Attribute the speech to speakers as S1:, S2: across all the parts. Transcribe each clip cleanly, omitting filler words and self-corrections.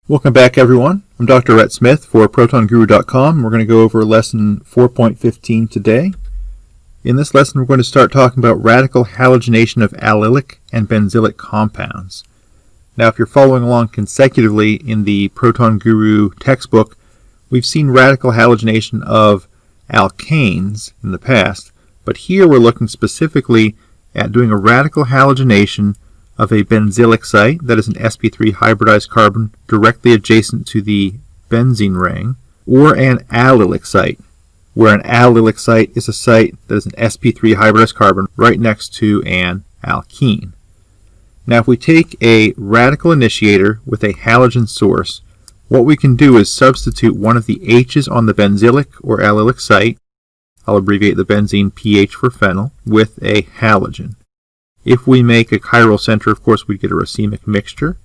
S1: Welcome back, everyone. I'm Dr. Rhett Smith for ProtonGuru.com. We're going to go over lesson 4.15 today. In this lesson, we're going to start talking about radical halogenation of allylic and benzylic compounds. Now, if you're following along consecutively in the Proton Guru textbook, we've seen radical halogenation of alkanes in the past, but here we're looking specifically at doing a radical halogenation of a benzylic site, that is an sp3 hybridized carbon directly adjacent to the benzene ring, or an allylic site, where an allylic site is a site that is an sp3 hybridized carbon right next to an alkene. Now, if we take a radical initiator with a halogen source, what we can do is substitute one of the H's on the benzylic or allylic site, I'll abbreviate the benzene PH for phenyl, with a halogen. If we make a chiral center, of course, we get a racemic mixture.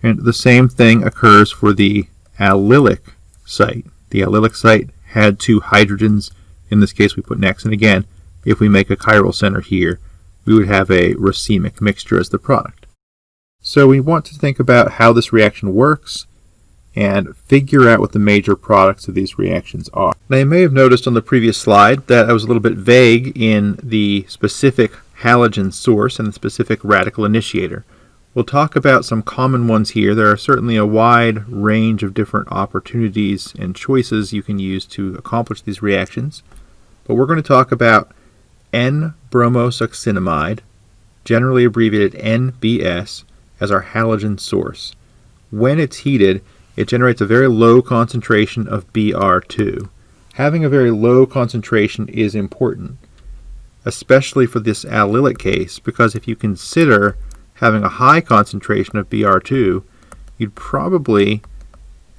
S1: And the same thing occurs for the allylic site. The allylic site had two hydrogens. In this case, we put an X. And again, if we make a chiral center here, we would have a racemic mixture as the product. So we want to think about how this reaction works and figure out what the major products of these reactions are. Now, you may have noticed on the previous slide that I was a little bit vague in the specific halogen source and the specific radical initiator. We'll talk about some common ones here. There are certainly a wide range of different opportunities and choices you can use to accomplish these reactions, but we're going to talk about N-bromosuccinimide, generally abbreviated NBS, as our halogen source. When it's heated, it generates a very low concentration of Br2. Having a very low concentration is important, especially for this allylic case, because if you consider having a high concentration of Br2, you'd probably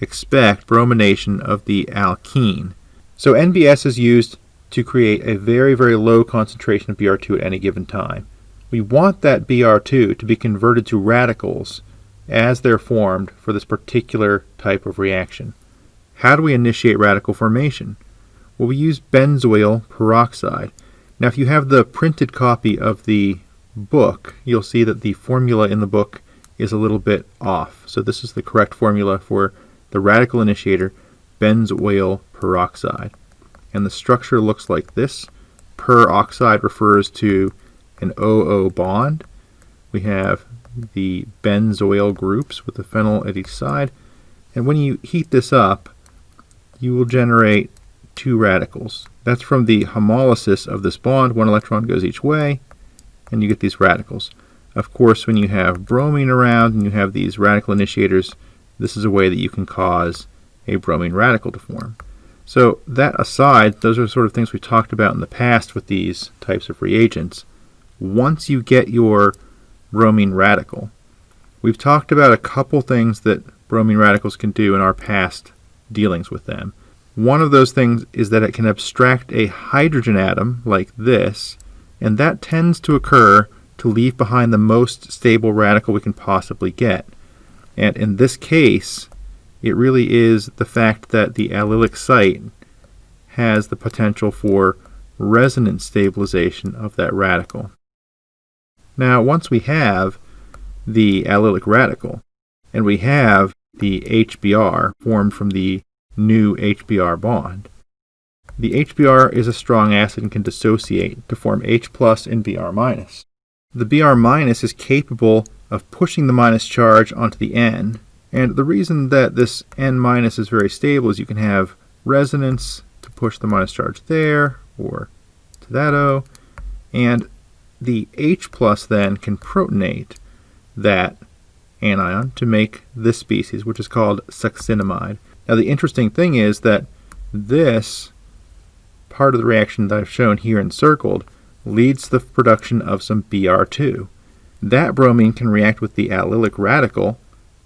S1: expect bromination of the alkene. So NBS is used to create a very, very low concentration of Br2 at any given time. We want that Br2 to be converted to radicals as they're formed for this particular type of reaction. How do we initiate radical formation? Well, we use benzoyl peroxide. Now, if you have the printed copy of the book, you'll see that the formula in the book is a little bit off. So this is the correct formula for the radical initiator, benzoyl peroxide. And the structure looks like this. Peroxide refers to an OO bond. We have the benzoyl groups with the phenyl at each side. And when you heat this up, you will generate two radicals. That's from the homolysis of this bond. One electron goes each way, and you get these radicals. Of course, when you have bromine around and you have these radical initiators, this is a way that you can cause a bromine radical to form. So that aside, those are sort of things we talked about in the past with these types of reagents. Once you get your bromine radical, we've talked about a couple things that bromine radicals can do in our past dealings with them. One of those things is that it can abstract a hydrogen atom like this, and that tends to occur to leave behind the most stable radical we can possibly get. And in this case, it really is the fact that the allylic site has the potential for resonance stabilization of that radical. Now, once we have the allylic radical, and we have the HBr formed from the new HBr bond. The HBr is a strong acid and can dissociate to form H+ and Br-. The Br- is capable of pushing the minus charge onto the N, and the reason that this N- is very stable is you can have resonance to push the minus charge there or to that O, and the H+ then can protonate that anion to make this species, which is called succinimide. Now, the interesting thing is that this part of the reaction that I've shown here encircled leads to the production of some Br2. That bromine can react with the allylic radical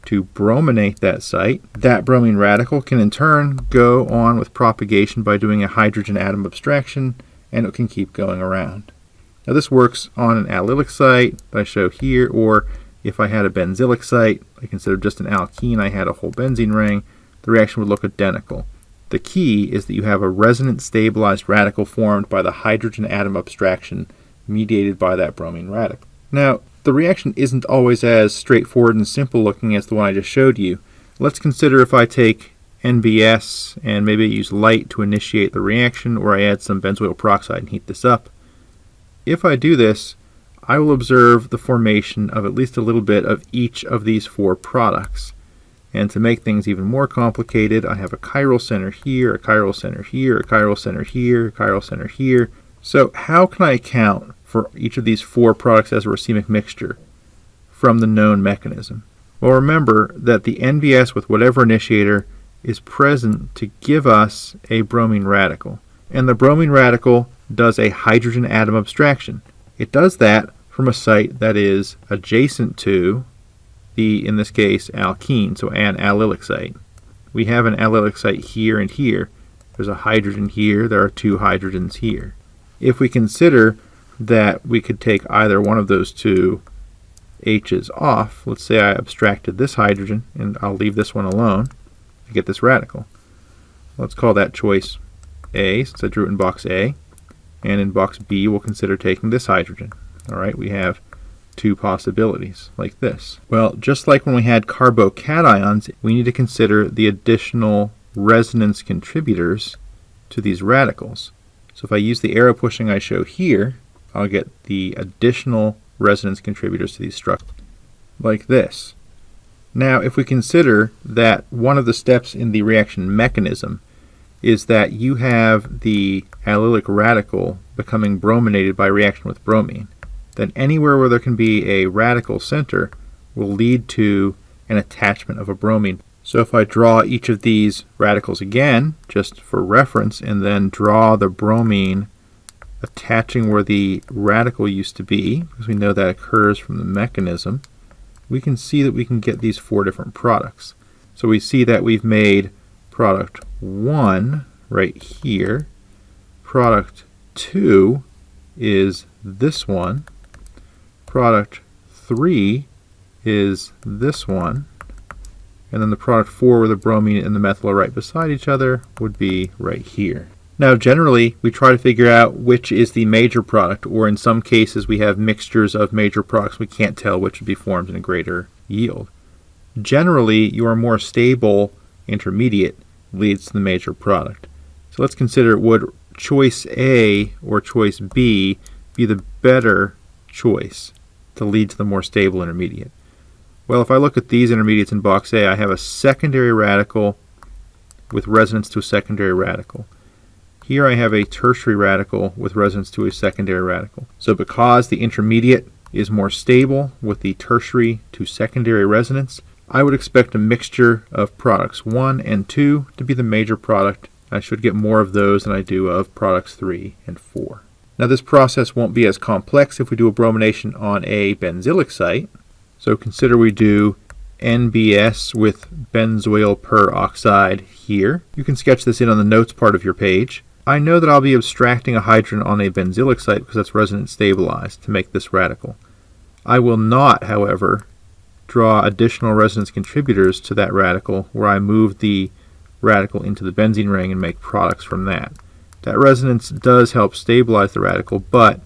S1: to brominate that site. That bromine radical can in turn go on with propagation by doing a hydrogen atom abstraction, and it can keep going around. Now, this works on an allylic site that I show here, or if I had a benzylic site, like instead of just an alkene, I had a whole benzene ring, the reaction would look identical. The key is that you have a resonance stabilized radical formed by the hydrogen atom abstraction mediated by that bromine radical. Now, the reaction isn't always as straightforward and simple looking as the one I just showed you. Let's consider if I take NBS and maybe use light to initiate the reaction, or I add some benzoyl peroxide and heat this up. If I do this, I will observe the formation of at least a little bit of each of these four products. And to make things even more complicated, I have a chiral center here, a chiral center here, a chiral center here, a chiral center here. So how can I account for each of these four products as a racemic mixture from the known mechanism? Well, remember that the NBS with whatever initiator is present to give us a bromine radical. And the bromine radical does a hydrogen atom abstraction. It does that from a site that is adjacent to the, in this case, alkene, so an allylic site. We have an allylic site here and here. There's a hydrogen here, there are two hydrogens here. If we consider that we could take either one of those two H's off, let's say I abstracted this hydrogen, and I'll leave this one alone to get this radical. Let's call that choice A, since I drew it in box A. And in box B, we'll consider taking this hydrogen. All right, we have two possibilities like this. Well, just like when we had carbocations, we need to consider the additional resonance contributors to these radicals. So if I use the arrow pushing I show here, I'll get the additional resonance contributors to these structures like this. Now, if we consider that one of the steps in the reaction mechanism is that you have the allylic radical becoming brominated by reaction with bromine, then anywhere where there can be a radical center will lead to an attachment of a bromine. So if I draw each of these radicals again, just for reference, and then draw the bromine attaching where the radical used to be, because we know that occurs from the mechanism, we can see that we can get these four different products. So we see that we've made product 1 right here. Product 2 is this one. Product 3 is this one. And then the product 4, where the bromine and the methyl are right beside each other, would be right here. Now, generally, we try to figure out which is the major product, or in some cases we have mixtures of major products. We can't tell which would be formed in a greater yield. Generally, your more stable intermediate leads to the major product. So let's consider, would choice A or choice B be the better choice to lead to the more stable intermediate? Well, if I look at these intermediates in box A, I have a secondary radical with resonance to a secondary radical. Here I have a tertiary radical with resonance to a secondary radical. So because the intermediate is more stable with the tertiary to secondary resonance, I would expect a mixture of products 1 and 2 to be the major product. I should get more of those than I do of products 3 and 4. Now, this process won't be as complex if we do a bromination on a benzylic site. So consider we do NBS with benzoyl peroxide here. You can sketch this in on the notes part of your page. I know that I'll be abstracting a hydrogen on a benzylic site because that's resonance stabilized to make this radical. I will not, however, draw additional resonance contributors to that radical where I move the radical into the benzene ring and make products from that. That resonance does help stabilize the radical, but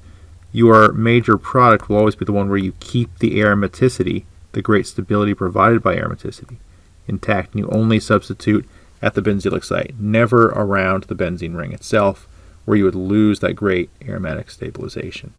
S1: your major product will always be the one where you keep the aromaticity, the great stability provided by aromaticity, intact, and you only substitute at the benzylic site, never around the benzene ring itself, where you would lose that great aromatic stabilization.